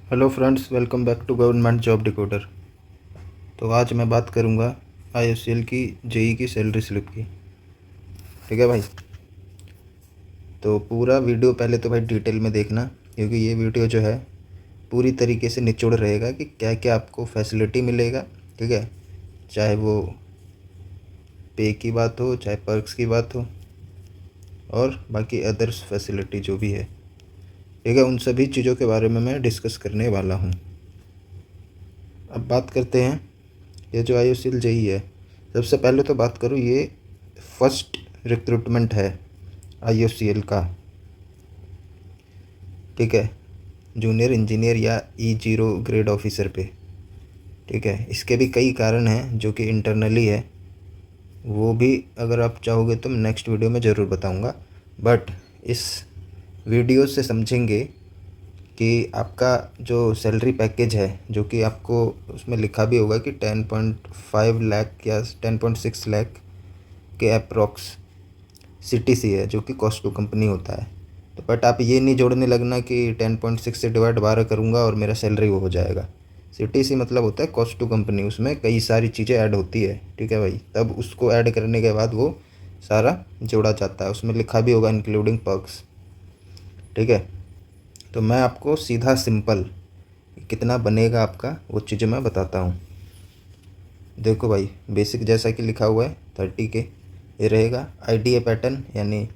Hello friends, welcome back to government job decoder. तो आज मैं बात करूंगा आईओसीएल की जेई की सैलरी स्लिप की। ठीक है भाई। तो पूरा वीडियो पहले तो भाई डिटेल में देखना, क्योंकि ये वीडियो जो है पूरी तरीके से निचोड़ रहेगा कि क्या क्या आपको फैसिलिटी मिलेगा। ठीक है, चाहे वो पे की बात हो, चाहे पर्क्स की बात हो, और बाकी अदर्स फैसिलिटी जो भी है। ठीक है, उन सभी चीज़ों के बारे में मैं डिस्कस करने वाला हूँ। अब बात करते हैं ये जो आईओसीएल जेई है। सबसे पहले तो बात करूँ, ये फर्स्ट रिक्रूटमेंट है आईओसीएल का। ठीक है, जूनियर इंजीनियर या E0 ग्रेड ऑफिसर पे। ठीक है, इसके भी कई कारण हैं जो कि इंटरनली है, वो भी अगर आप चाहोगे तो मैं नेक्स्ट वीडियो में ज़रूर बताऊंगा। बट इस वीडियो से समझेंगे कि आपका जो सैलरी पैकेज है, जो कि आपको उसमें लिखा भी होगा कि 10.5 लाख या 10.6 लाख के अप्रॉक्स सीटीसी है, जो कि कॉस्ट टू कंपनी होता है। तो बट आप ये नहीं जोड़ने लगना कि 10.6 से डिवाइड 12 करूँगा और मेरा सैलरी वो हो जाएगा। सीटीसी मतलब होता है कॉस्ट टू कंपनी, उसमें कई सारी चीज़ें ऐड होती है। ठीक है भाई, तब उसको ऐड करने के बाद वो सारा जोड़ा जाता है, उसमें लिखा भी होगा इंक्लूडिंग पर्क्स। ठीक है, तो मैं आपको सीधा सिंपल कितना बनेगा आपका वो चीज़ें मैं बताता हूँ। देखो भाई, बेसिक जैसा कि लिखा हुआ है 30K ये रहेगा। आईडीए पैटर्न यानी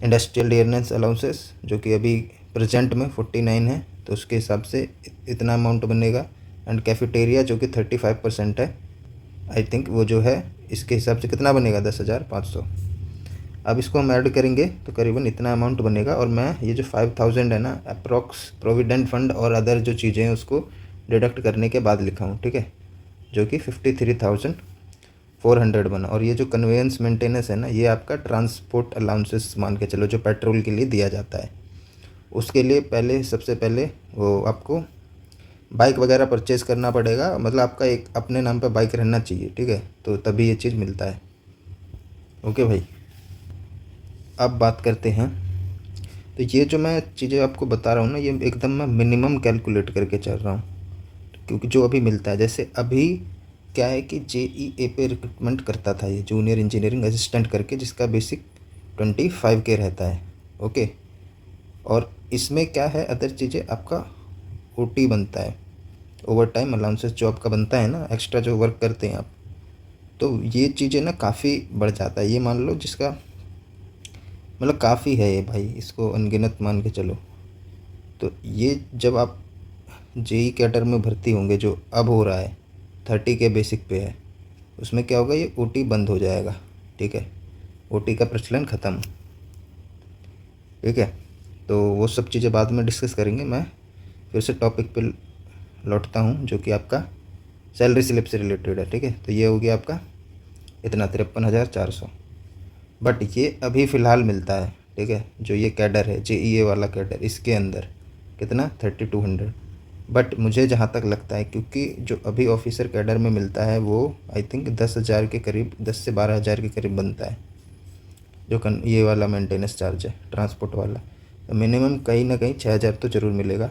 इंडस्ट्रियल डियरनेस अलाउंसेस, जो कि अभी प्रेजेंट में 49 है, तो उसके हिसाब से इतना अमाउंट बनेगा। एंड कैफेटेरिया जो कि 35% है, आई थिंक वो जो है इसके हिसाब से कितना बनेगा 10,500। अब इसको हम ऐड करेंगे तो करीबन इतना अमाउंट बनेगा। और मैं ये जो 5,000 है ना अप्रॉक्स प्रोविडेंट फंड और अदर जो चीज़ें हैं उसको डिडक्ट करने के बाद लिखा हूँ। ठीक है, जो कि 53,400 बना। और ये जो कन्वेंस मेंटेनेंस है ना, ये आपका ट्रांसपोर्ट अलाउंसेस मान के चलो, जो पेट्रोल के लिए दिया जाता है। उसके लिए पहले सबसे पहले वो आपको बाइक वगैरह परचेज़ करना पड़ेगा, मतलब आपका एक अपने नाम पे बाइक रहना चाहिए। ठीक है, तो तभी ये चीज़ मिलता है। ओके भाई, अब बात करते हैं। तो ये जो मैं चीज़ें आपको बता रहा हूँ ना, ये एकदम मैं मिनिमम कैलकुलेट करके चल रहा हूँ, क्योंकि जो अभी मिलता है, जैसे अभी क्या है कि JEA पे रिक्रूटमेंट करता था ये जूनियर इंजीनियरिंग असिस्टेंट करके, जिसका बेसिक 25K रहता है। ओके, और इसमें क्या है, अदर चीज़ें आपका OT बनता है, ओवर टाइम अलाउंसेस जो आपका बनता है ना, एक्स्ट्रा जो वर्क करते हैं आप, तो ये चीज़ें ना काफ़ी बढ़ जाता है। ये मान लो जिसका मतलब काफ़ी है ये भाई, इसको अनगिनत मान के चलो। तो ये जब आप जेई कैडर में भर्ती होंगे, जो अब हो रहा है 30K बेसिक पे है, उसमें क्या होगा, ये OT बंद हो जाएगा। ठीक है, OT का प्रचलन ख़त्म। ठीक है, तो वो सब चीज़ें बाद में डिस्कस करेंगे। मैं फिर से टॉपिक पे लौटता हूँ, जो कि आपका सैलरी स्लिप से रिलेटेड है। ठीक है, तो ये हो गया आपका इतना 53,400। बट ये अभी फ़िलहाल मिलता है। ठीक है, जो ये कैडर है JEA वाला कैडर, इसके अंदर कितना 3200। बट मुझे जहाँ तक लगता है, क्योंकि जो अभी ऑफिसर कैडर में मिलता है वो आई थिंक 10,000 के करीब, 10 से 12,000 के करीब बनता है, जो ये वाला मेंटेनेंस चार्ज है ट्रांसपोर्ट वाला। तो मिनिमम कहीं ना कहीं 6,000 तो ज़रूर मिलेगा,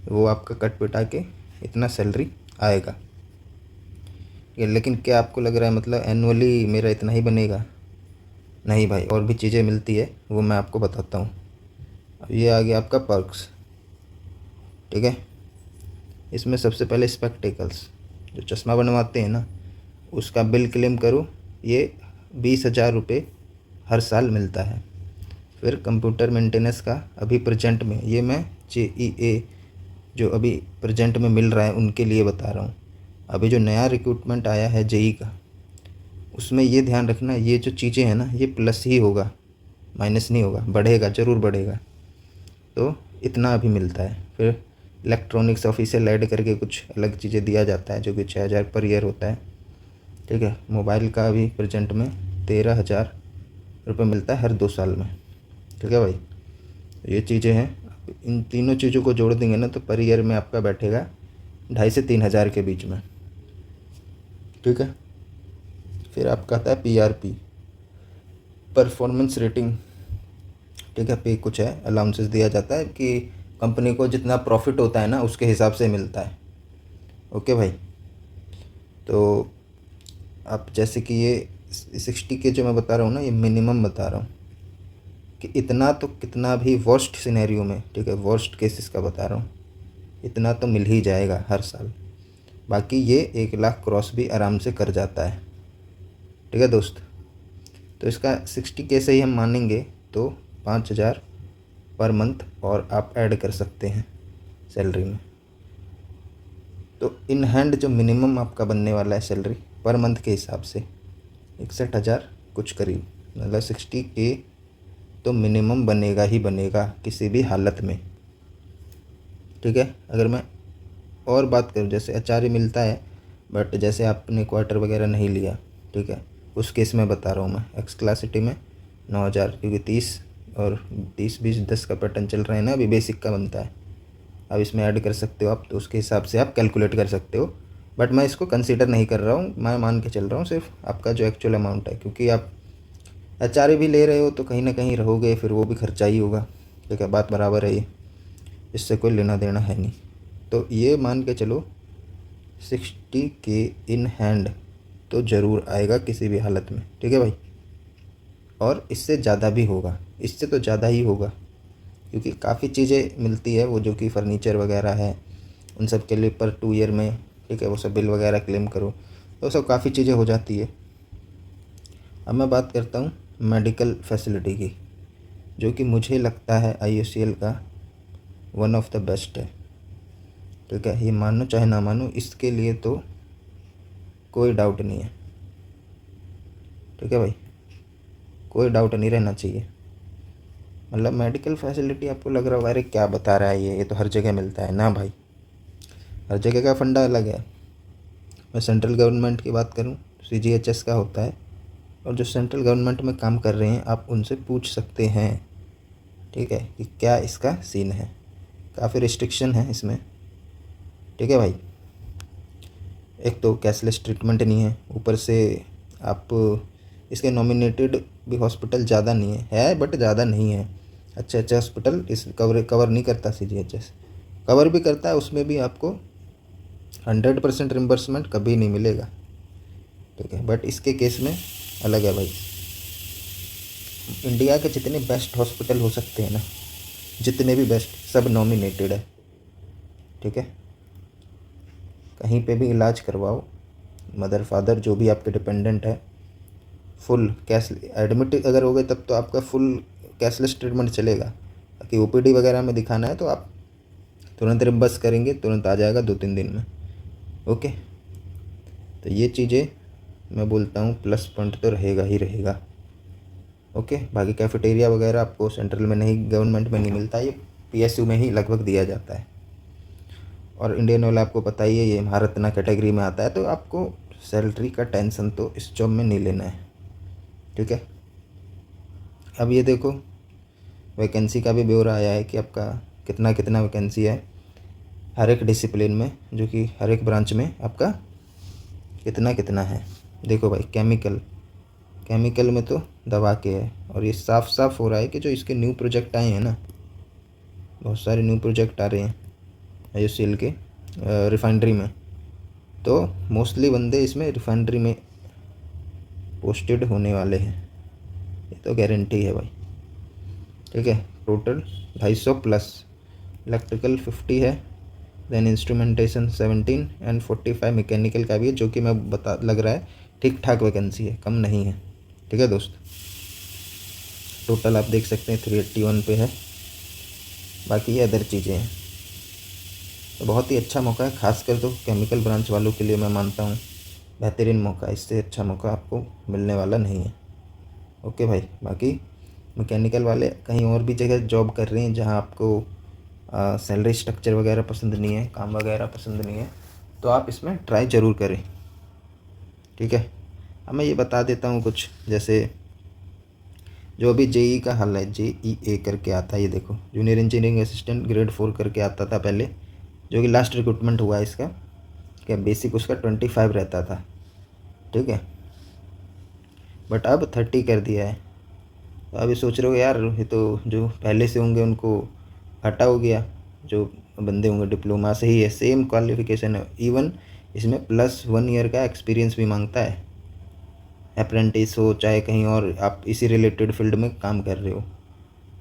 वो आपका कट पिटा के इतना सैलरी आएगा। ये लेकिन क्या आपको लग रहा है मतलब एनुअली मेरा इतना ही बनेगा? नहीं भाई, और भी चीज़ें मिलती है, वो मैं आपको बताता हूँ। अब ये आ गया आपका पर्क्स। ठीक है, इसमें सबसे पहले स्पेक्टिकल्स, जो चश्मा बनवाते हैं ना, उसका बिल क्लेम करो, ये 20,000 रुपये हर साल मिलता है। फिर कंप्यूटर मेंटेनेंस का अभी प्रेजेंट में, ये मैं JEA जो अभी प्रेजेंट में मिल रहा है उनके लिए बता रहा हूँ। अभी जो नया रिक्रूटमेंट आया है जेई का, उसमें ये ध्यान रखना, ये जो चीज़ें हैं ना, ये प्लस ही होगा, माइनस नहीं होगा, बढ़ेगा, ज़रूर बढ़ेगा। तो इतना अभी मिलता है। फिर इलेक्ट्रॉनिक्स ऑफिशियल ऐड करके कुछ अलग चीज़ें दिया जाता है, जो कि 6,000 पर ईयर होता है। ठीक है, मोबाइल का अभी प्रेजेंट में 13,000 रुपये मिलता है हर 2 साल में। ठीक है भाई, ये चीज़ें हैं। इन तीनों चीज़ों को जोड़ देंगे ना, तो पर ईयर में आपका बैठेगा 2,500 से 3,000 के बीच में। ठीक है, फिर आपका आता है PRP, परफॉर्मेंस रेटिंग। ठीक है, पे कुछ है अलाउंसेस दिया जाता है कि कंपनी को जितना प्रॉफिट होता है ना उसके हिसाब से मिलता है। ओके भाई, तो आप जैसे कि ये 60K जो मैं बता रहा हूँ ना, ये मिनिमम बता रहा हूँ कि इतना तो कितना भी वर्स्ट सिनेरियो में, ठीक है, वर्स्ट केसेस का बता रहा हूँ, इतना तो मिल ही जाएगा हर साल। बाकी ये 1 लाख क्रॉस भी आराम से कर जाता है। ठीक है दोस्त, तो इसका 60K से ही हम मानेंगे तो 5,000 पर मंथ और आप ऐड कर सकते हैं सैलरी में। तो इन हैंड जो मिनिमम आपका बनने वाला है सैलरी पर मंथ के हिसाब से 61,000 कुछ करीब, मतलब 60K तो मिनिमम बनेगा ही बनेगा किसी भी हालत में। ठीक है, अगर मैं और बात करूँ, जैसे एचआरए मिलता है बट जैसे आपने क्वार्टर वगैरह नहीं लिया, ठीक है, उस केस में बता रहा हूँ मैं, एक्स क्लासिटी में 9,000, क्योंकि 30 और 30-20-10 का पैटर्न चल रहा है ना, अभी बेसिक का बनता है। अब इसमें ऐड कर सकते हो आप, तो उसके हिसाब से आप कैलकुलेट कर सकते हो, बट मैं इसको कंसीडर नहीं कर रहा हूँ, मैं मान के चल रहा हूँ सिर्फ आपका जो एक्चुअल अमाउंट है, क्योंकि आप एचआरए भी ले रहे हो तो कहीं ना कहीं रहोगे, फिर वो भी खर्चा ही होगा। ठीक है, बात बराबर है, ये इससे कोई लेना देना है नहीं। तो ये मान के चलो 60K इन हैंड तो ज़रूर आएगा किसी भी हालत में। ठीक है भाई, और इससे ज़्यादा भी होगा, इससे तो ज़्यादा ही होगा, क्योंकि काफ़ी चीज़ें मिलती है, वो जो कि फ़र्नीचर वगैरह है उन सब के लिए पर 2 ईयर में, ठीक है, वो सब बिल वगैरह क्लेम करो तो सब काफ़ी चीज़ें हो जाती है। अब मैं बात करता हूँ मेडिकल फैसिलिटी की, जो कि मुझे लगता है IOCL का वन ऑफ द बेस्ट है। ठीक है, ये मानो चाहे ना मानो, इसके लिए तो कोई डाउट नहीं है। ठीक है भाई, कोई डाउट नहीं रहना चाहिए। मतलब मेडिकल फैसिलिटी आपको लग रहा होगा अरे क्या बता रहा है ये तो हर जगह मिलता है ना भाई, हर जगह का फंडा अलग है। मैं सेंट्रल गवर्नमेंट की बात करूँ, CGHS का होता है, और जो सेंट्रल गवर्नमेंट में काम कर रहे हैं आप उनसे पूछ सकते हैं, ठीक है, कि क्या इसका सीन है। काफ़ी रिस्ट्रिक्शन है इसमें। ठीक है भाई, एक तो कैशलेस ट्रीटमेंट नहीं है, ऊपर से आप इसके नॉमिनेटेड भी हॉस्पिटल ज़्यादा नहीं है बट ज़्यादा नहीं है। अच्छे अच्छे हॉस्पिटल इस कवर नहीं करता, CGHS कवर भी करता है, उसमें भी आपको 100% रिम्बर्समेंट कभी नहीं मिलेगा। ठीक है, बट इसके केस में अलग है भाई। इंडिया के जितने बेस्ट हॉस्पिटल हो सकते हैं ना, जितने भी बेस्ट, सब नॉमिनेटेड है। ठीक है, कहीं पे भी इलाज करवाओ, मदर फादर जो भी आपके डिपेंडेंट है, फुल कैश एडमिट अगर हो गए तब तो आपका फुल कैशलेस ट्रीटमेंट चलेगा। बाकी OPD वगैरह में दिखाना है तो आप तुरंत रिम्बर्स करेंगे, तुरंत आ जाएगा 2-3 दिन में। ओके, तो ये चीज़ें मैं बोलता हूँ प्लस पॉइंट तो रहेगा ही रहेगा। ओके, बाकी कैफेटेरिया वगैरह आपको सेंट्रल में नहीं, गवर्नमेंट में नहीं मिलता, ये PSU में ही लगभग दिया जाता है। और इंडियन ऑयल आपको पता ही है, ये महारत्ना कैटेगरी में आता है, तो आपको सैलरी का टेंशन तो इस जॉब में नहीं लेना है। ठीक है, अब ये देखो वैकेंसी का भी ब्यौरा आया है कि आपका कितना कितना वैकेंसी है हर एक डिसिप्लिन में, जो कि हर एक ब्रांच में आपका कितना कितना है। देखो भाई, केमिकल में तो दबा के है, और ये साफ साफ हो रहा है कि जो इसके न्यू प्रोजेक्ट आए हैं ना, बहुत सारे न्यू प्रोजेक्ट आ रहे हैं IOCL के रिफाइनरी में, तो मोस्टली बंदे इसमें रिफाइनरी में पोस्टेड होने वाले हैं, ये तो गारंटी है भाई। ठीक है, टोटल 250 प्लस, इलेक्ट्रिकल 50 है, देन इंस्ट्रूमेंटेशन 17 एंड 45 मैकेनिकल का भी है, जो कि मैं बता लग रहा है ठीक ठाक वैकेंसी है, कम नहीं है। ठीक है दोस्त, टोटल आप देख सकते हैं 381 पे है, बाकी ये अदर चीज़ें हैं। तो बहुत ही अच्छा मौका है, खासकर तो केमिकल ब्रांच वालों के लिए मैं मानता हूँ बेहतरीन मौका है, इससे अच्छा मौका आपको मिलने वाला नहीं है। ओके भाई, बाकी मैकेनिकल वाले कहीं और भी जगह जॉब कर रहे हैं जहाँ आपको सैलरी स्ट्रक्चर वगैरह पसंद नहीं है, काम वगैरह पसंद नहीं है, तो आप इसमें ट्राई ज़रूर करें। ठीक है, अब मैं ये बता देता हूँ कुछ, जैसे जो अभी JEE का हल है, JEA करके आता है, ये देखो जूनियर इंजीनियरिंग असिस्टेंट ग्रेड 4 करके आता था पहले, जो कि लास्ट रिक्रूटमेंट हुआ है इसका, क्या बेसिक उसका 25 रहता था। ठीक है, बट अब 30 कर दिया है। तो अभी सोच रहे हो यार ये तो जो पहले से होंगे उनको घाटा हो गया, जो बंदे होंगे डिप्लोमा से ही है, सेम क्वालिफिकेशन है। इवन इसमें +1 ईयर का एक्सपीरियंस भी मांगता है, अप्रेंटिस हो चाहे कहीं और आप इसी रिलेटेड फील्ड में काम कर रहे हो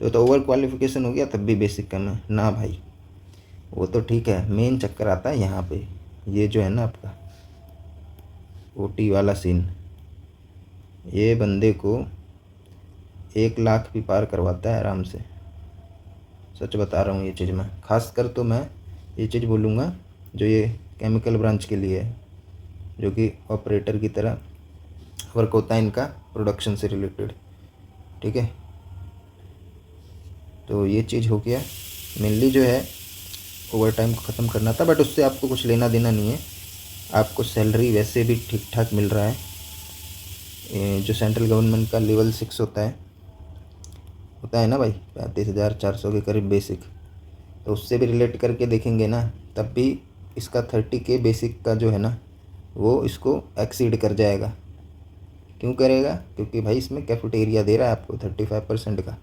तो ओवर क्वालिफिकेशन हो गया तब भी बेसिक कम है ना भाई। वो तो ठीक है, मेन चक्कर आता है यहाँ पे, ये जो है ना आपका OT वाला सीन, ये बंदे को 1 लाख भी पार करवाता है आराम से। सच बता रहा हूँ, ये चीज़ मैं खासकर तो मैं ये चीज़ बोलूँगा जो ये केमिकल ब्रांच के लिए है, जो कि ऑपरेटर की तरह वर्क होता है इनका प्रोडक्शन से रिलेटेड। ठीक है, तो ये चीज़ हो गया। मेनली जो है ओवर टाइम को ख़त्म करना था, बट उससे आपको कुछ लेना देना नहीं है। आपको सैलरी वैसे भी ठीक ठाक मिल रहा है। जो सेंट्रल गवर्नमेंट का लेवल 6 होता है ना भाई, 35,400 के करीब बेसिक, तो उससे भी रिलेट करके देखेंगे ना, तब भी इसका 30K बेसिक का जो है ना वो इसको एक्सीड कर जाएगा। क्यों करेगा? क्योंकि भाई इसमें कैफेटेरिया दे रहा है आपको 35% का,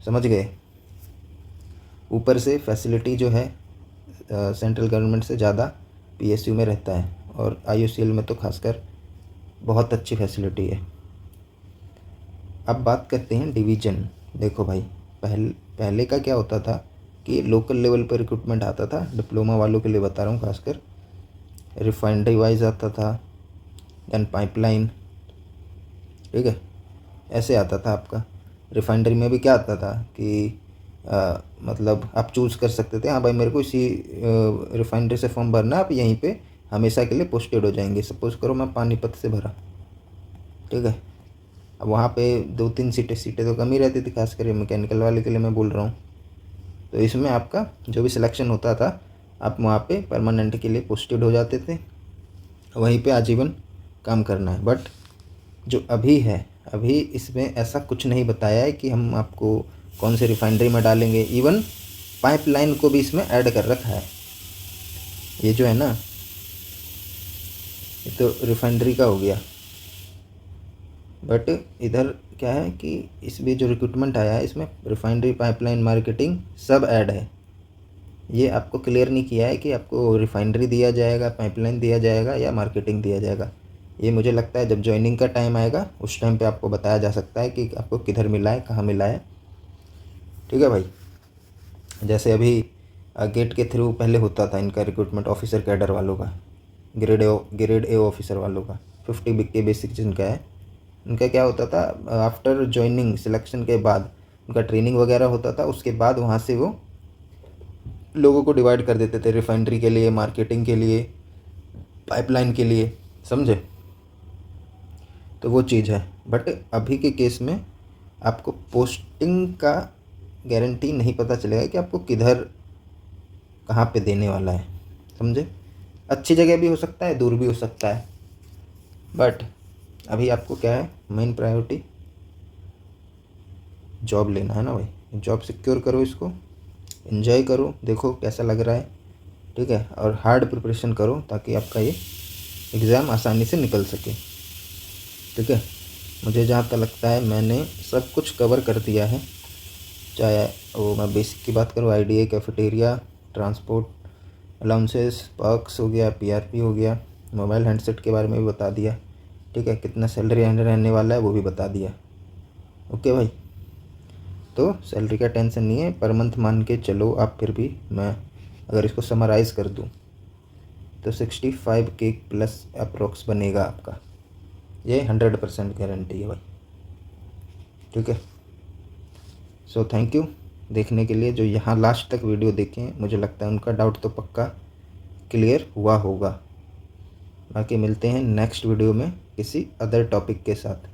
समझ गए। ऊपर से फैसिलिटी जो है सेंट्रल गवर्नमेंट से ज़्यादा PSU में रहता है, और IOCL में तो खासकर बहुत अच्छी फैसिलिटी है। अब बात करते हैं डिवीज़न। देखो भाई, पहले का क्या होता था कि लोकल लेवल पर रिक्रूटमेंट आता था, डिप्लोमा वालों के लिए बता रहा हूँ खासकर, रिफाइनरी वाइज आता था, देन पाइपलाइन, ठीक है, ऐसे आता था आपका। रिफाइनरी में भी क्या आता था कि मतलब आप चूज़ कर सकते थे, हाँ भाई मेरे को इसी रिफाइनरी से फॉर्म भरना, आप यहीं पे हमेशा के लिए पोस्टेड हो जाएंगे। सपोज़ करो मैं पानीपत से भरा, ठीक है, अब वहाँ पे 2-3 सीटें तो कम ही रहती थी, खासकर मैकेनिकल वाले के लिए मैं बोल रहा हूँ। तो इसमें आपका जो भी सिलेक्शन होता था, आप वहाँ पे परमानेंट के लिए पोस्टेड हो जाते थे, वहीं पे आजीवन काम करना है। बट जो अभी है, अभी इसमें ऐसा कुछ नहीं बताया है कि हम आपको कौन से रिफाइनरी में डालेंगे। इवन पाइपलाइन को भी इसमें ऐड कर रखा है। ये जो है ना, ये तो रिफाइनरी का हो गया, बट इधर क्या है कि इसमें जो रिक्रूटमेंट आया है इसमें रिफाइनरी, पाइपलाइन, मार्केटिंग सब ऐड है। ये आपको क्लियर नहीं किया है कि आपको रिफाइनरी दिया जाएगा, पाइपलाइन दिया जाएगा या मार्केटिंग दिया जाएगा। ये मुझे लगता है जब ज्वाइनिंग का टाइम आएगा उस टाइम पे आपको बताया जा सकता है कि आपको किधर मिला है, कहाँ मिला है। ठीक है भाई, जैसे अभी गेट के थ्रू पहले होता था इनका रिक्रूटमेंट ऑफिसर कैडर वालों का, ग्रेड ए ऑफिसर वालों का 50 के बेसिक जिनका है, उनका क्या होता था, आफ्टर ज्वाइनिंग सिलेक्शन के बाद उनका ट्रेनिंग वगैरह होता था, उसके बाद वहाँ से वो लोगों को डिवाइड कर देते थे रिफाइनरी के लिए, मार्केटिंग के लिए, पाइपलाइन के लिए, समझे। तो वो चीज़ है। बट अभी के केस में आपको पोस्टिंग का गारंटी नहीं पता चलेगा कि आपको किधर कहाँ पे देने वाला है, समझे। अच्छी जगह भी हो सकता है, दूर भी हो सकता है, बट अभी आपको क्या है, मेन प्रायोरिटी जॉब लेना है ना भाई। जॉब सिक्योर करो, इसको एंजॉय करो, देखो कैसा लग रहा है, ठीक है, और हार्ड प्रिपरेशन करो ताकि आपका ये एग्ज़ाम आसानी से निकल सके। ठीक है, मुझे जहाँ तक लगता है मैंने सब कुछ कवर कर दिया है, चाहे वो मैं बेसिक की बात करूँ, IDA, cafeteria, transport allowances, perks हो गया, PRP हो गया, मोबाइल हैंडसेट के बारे में भी बता दिया, ठीक है, कितना सैलरी रहने वाला है वो भी बता दिया। ओके भाई, तो सैलरी का टेंशन नहीं है, पर मंथ मान के चलो आप। फिर भी मैं अगर इसको समराइज़ कर दूँ तो 65K प्लस अप्रोक्स बनेगा आपका, ये 100% गारंटी है भाई। ठीक है, सो थैंक यू देखने के लिए। जो यहाँ लास्ट तक वीडियो देखें, मुझे लगता है उनका डाउट तो पक्का क्लियर हुआ होगा। बाकी मिलते हैं नेक्स्ट वीडियो में किसी अदर टॉपिक के साथ।